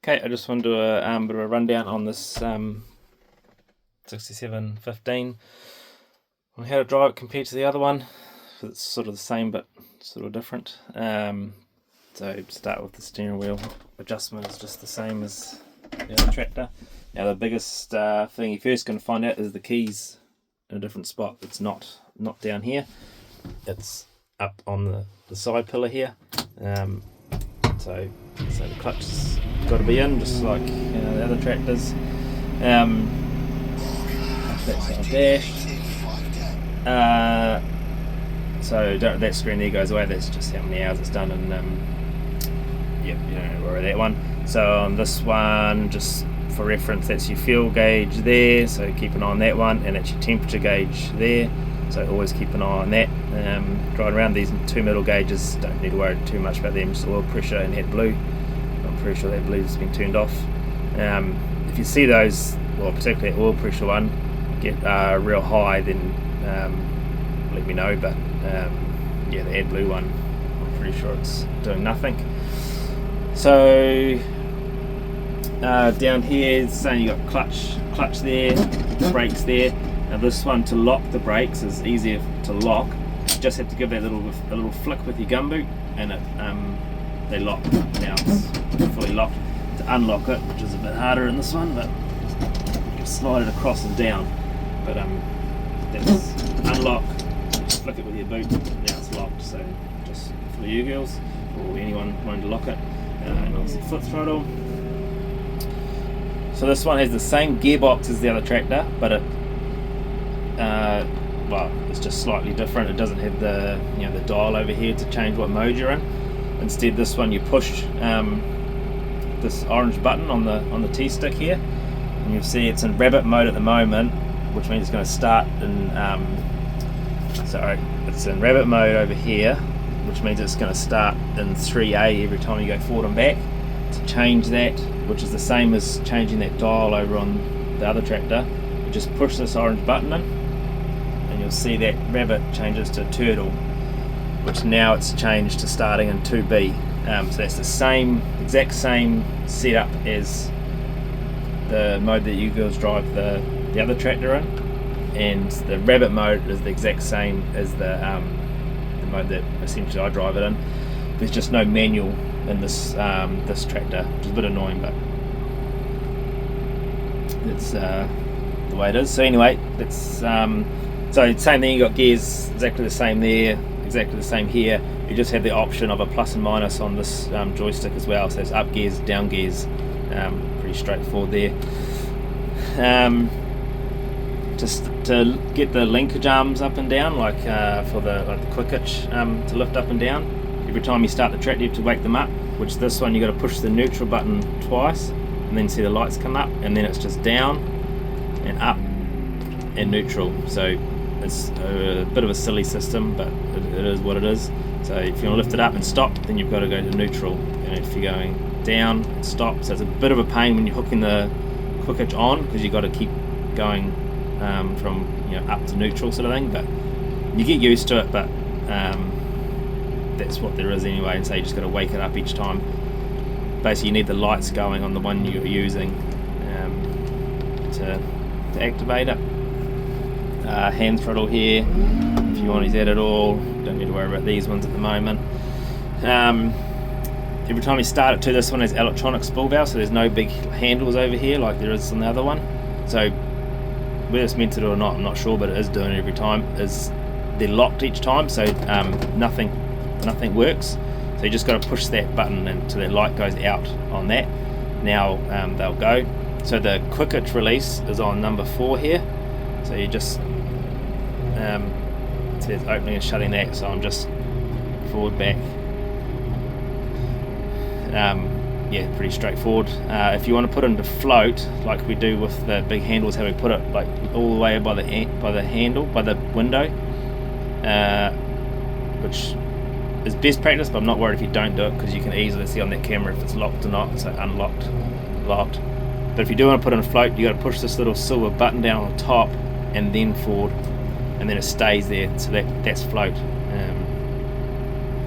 Okay, I just want to do a bit of a rundown on this 6715 on how to drive it compared to the other one. It's sort of the same but sort of different. So start with the steering wheel adjustment is just the same as the other tractor. Now the biggest thing you're first going to find out is the keys in a different spot. It's not down here. It's up on the side pillar here. So the clutch's got to be in, just like the other tractors. That's our dash. So that screen there goes away. That's just how many hours it's done, and you don't worry that one. So on this one, just for reference, that's your fuel gauge there. So keep an eye on that one, and that's your temperature gauge there. So always keep an eye on that. Driving around these two middle gauges, don't need to worry too much about them. Just oil pressure and AdBlue. I'm pretty sure that blue's been turned off. If you see those, well, particularly the oil pressure one, get real high, then let me know. But yeah, the AdBlue one, I'm pretty sure it's doing nothing. So down here, it's saying you got clutch there, brakes there. Now this one, to lock the brakes is easier to lock. You just have to give that a little flick with your gumboot, and they lock. Now it's fully locked. To unlock it, which is a bit harder in this one, but you can slide it across and down. But that's unlock. Flick it with your boot. Now it's locked. So just for you girls or anyone wanting to lock it, and obviously foot throttle. So this one has the same gearbox as the other tractor, but well, it's just slightly different. It doesn't have the the dial over here to change what mode you're in. Instead, this one you push this orange button on the T-stick here, and you'll see it's in rabbit mode at the moment, which means it's going to start in it's in rabbit mode over here, which means it's going to start in 3A every time you go forward and back. To change that, which is the same as changing that dial over on the other tractor, you just push this orange button in, and you'll see that rabbit changes to turtle, which now it's changed to starting in 2B. So that's the exact same setup as the mode that you girls drive the other tractor in, and the rabbit mode is the exact same as the mode that essentially I drive it in. There's just no manual in this tractor, which is a bit annoying, but it's the way it is. So anyway, that's so same thing. You got gears exactly the same there, exactly the same here. You just have the option of a plus and minus on this joystick as well. So it's up gears, down gears. Pretty straightforward there. Just to get the linkage arms up and down, like for the quick hitch to lift up and down. Every time you start the tractor, you have to wake them up. Which this one, you got to push the neutral button twice, and then see the lights come up, and then it's just down and up and neutral. So it's a bit of a silly system, but it is what it is. So if you want to lift it up and stop, then you've got to go to neutral. And if you're going down, stop. So it's a bit of a pain when you're hooking the quick hitch on, because you've got to keep going from up to neutral sort of thing. But you get used to it. But that's what there is anyway. And so you just got to wake it up each time. Basically, you need the lights going on the one you're using to activate it. Hand throttle here, if you want to use that at all. Don't need to worry about these ones at the moment. Every time you start it too, this one has electronic spool valve, so there's no big handles over here like there is on the other one. So whether it's meant to do or not, I'm not sure, but it is doing it every time. They're locked each time, so nothing works. So you just got to push that button until that light goes out on that. Now they'll go. So the quick hitch release is on number 4 here. So you just it says opening and shutting that. So I'm just forward, back. Yeah, pretty straightforward. If you want to put it into float, like we do with the big handles, how we put it like all the way by the handle, by the window, which is best practice, but I'm not worried if you don't do it, because you can easily see on that camera if it's locked or not. So unlocked, locked. But if you do want to put it in float, you got to push this little silver button down on the top and then forward, and then it stays there. So that's float.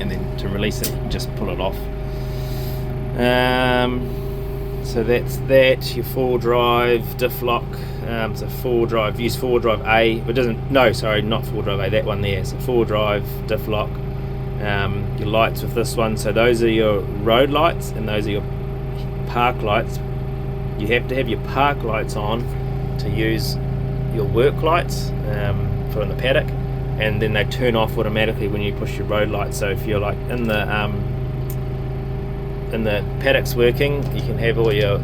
And then to release it, you just pull it off. So that's that, your 4-drive diff lock. So 4-drive, use 4-drive A, but doesn't, no, sorry, not 4-drive A, that one there. So 4-drive diff lock. Your lights with this one, so those are your road lights and those are your park lights. You have to have your park lights on to use your work lights for in the paddock, and then they turn off automatically when you push your road lights. So if you're like in the paddocks working, you can have all your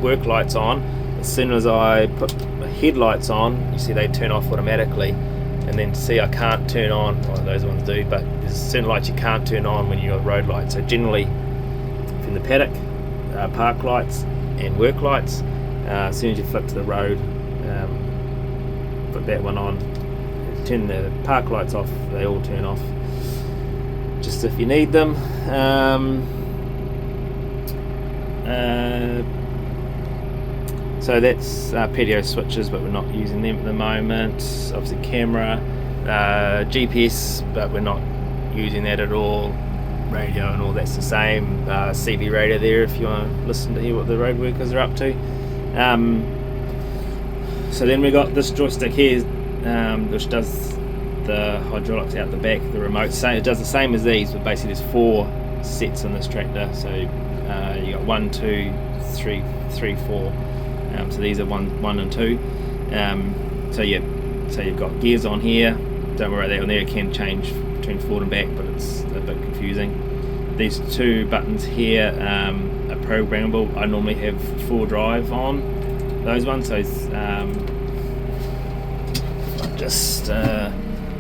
work lights on. As soon as I put my headlights on, you see they turn off automatically. And then see, I can't turn on, well those ones do, but there's certain lights you can't turn on when you're road lights. So generally, in the paddock, park lights and work lights, as soon as you flip to the road, put that one on, turn the park lights off, they all turn off, just if you need them. So that's PDO switches, but we're not using them at the moment. Obviously camera, GPS, but we're not using that at all. Radio and all that's the same. CB radio there if you want to listen to hear what the road workers are up to. So then we got this joystick here, which does the hydraulics out the back, the remote. So it does the same as these, but basically there's 4 sets on this tractor. So you got 1, 2, 3, 4. So these are 1 and 2. So you've got gears on here. Don't worry about that on there. It can change between forward and back, but it's a bit confusing. These 2 buttons here are programmable. I normally have 4-drive on those ones. So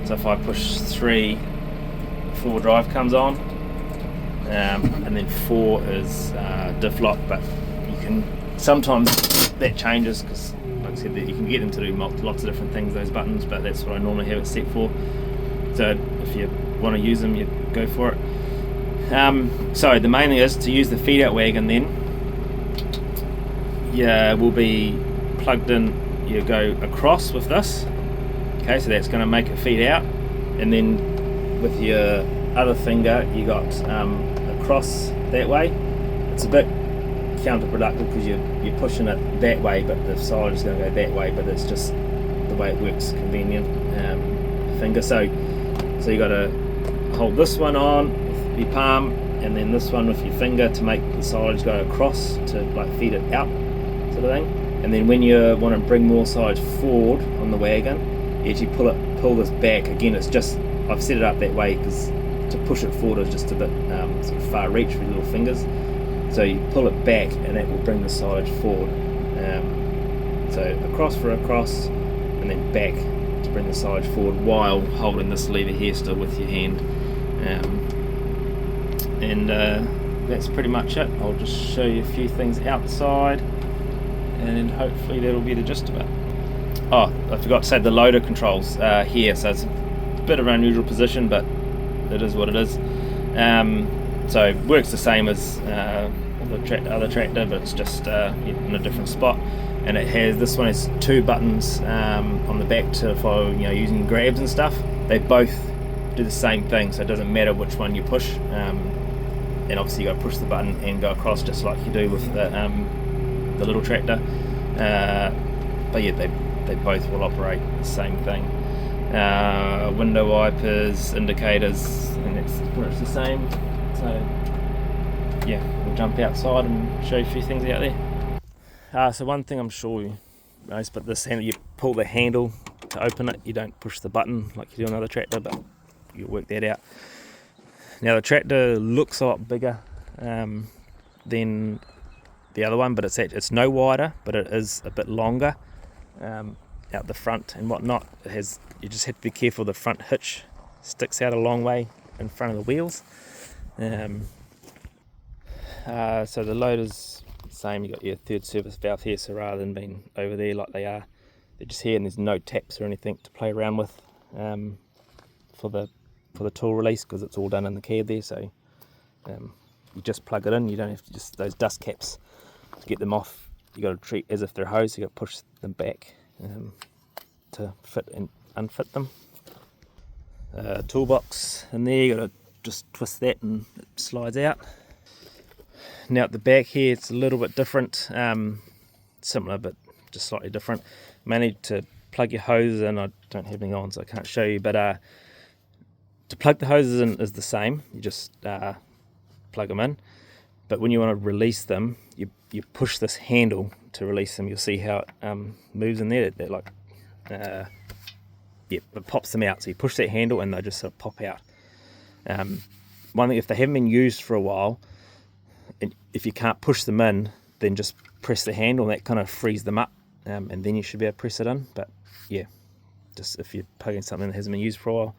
so if I push 3, 4-drive comes on, and then 4 is diff lock. But you can sometimes that changes because, like I said, that you can get them to do lots of different things, those buttons, but that's what I normally have it set for. So if you want to use them, you go for it. So the main thing is to use the feed out wagon. Then will be plugged in. You go across with this. Okay, so that's going to make it feed out, and then with your other finger you got across that way. It's a bit counterproductive because you're pushing it that way, but the side is going to go that way, but it's just the way it works, convenient finger. So you got to hold this one on with your palm and then this one with your finger to make the silage go across to like feed it out, sort of thing. And then when you want to bring more silage forward on the wagon, you actually pull this back. Again, it's just, I've set it up that way because to push it forward is just a bit sort of far reach with your little fingers. So you pull it back and that will bring the silage forward. So across for across and then back to bring the silage forward while holding this lever here still with your hand. That's pretty much it. I'll just show you a few things outside and hopefully that'll be the gist of it. Oh, I forgot to say the loader controls here, so it's a bit of an unusual position, but it is what it is. So it works the same as the other tractor, but it's just in a different spot. And it has, this one has 2 buttons on the back to follow, using grabs and stuff. They both do the same thing, so it doesn't matter which one you push. And obviously you got to push the button and go across just like you do with the little tractor. But yeah, they both will operate the same thing. Window wipers, indicators, and that's pretty much the same. So yeah, we'll jump outside and show you a few things out there. So one thing I'm sure you know, but this handle, you pull the handle to open it, you don't push the button like you do on another tractor, but you'll work that out. Now the tractor looks a lot bigger than the other one, but it's no wider, but it is a bit longer out the front and whatnot. You just have to be careful, the front hitch sticks out a long way in front of the wheels. So the loader's the same, you got your third service valve here, so rather than being over there like they are, they're just here and there's no taps or anything to play around with for the tool release, because it's all done in the cab there. So you just plug it in, you don't have to, just those dust caps to get them off, you got to treat as if they're hose, you got to push them back to fit and unfit them. Toolbox in there, you got to just twist that and it slides out. Now at the back here, it's a little bit different, similar but just slightly different. Mainly to plug your hoses in. I don't have any on, so I can't show you, but to plug the hoses in is the same. You just plug them in, but when you want to release them, you push this handle to release them. You'll see how it moves in there. They're like, it pops them out. So you push that handle and they just sort of pop out. One thing, if they haven't been used for a while, and if you can't push them in, then just press the handle and that kind of frees them up, and then you should be able to press it in. But yeah, just if you're plugging something that hasn't been used for a while,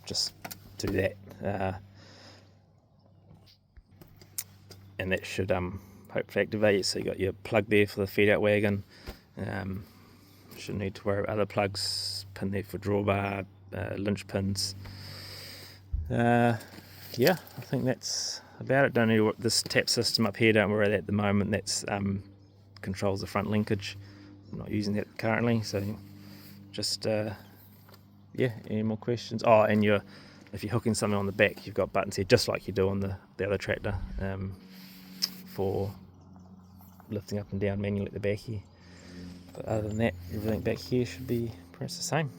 just do that, and that should hopefully activate it. So you got your plug there for the feed out wagon. Shouldn't need to worry about other plugs. Pin there for drawbar, linch pins. Yeah, I think that's about it. Don't need this tap system up here, don't worry at the moment. That's controls the front linkage. I'm not using that currently, so just any more questions? Oh, and if you're hooking something on the back, you've got buttons here just like you do on the other tractor, for lifting up and down manually at the back here. But other than that, everything back here should be pretty much the same.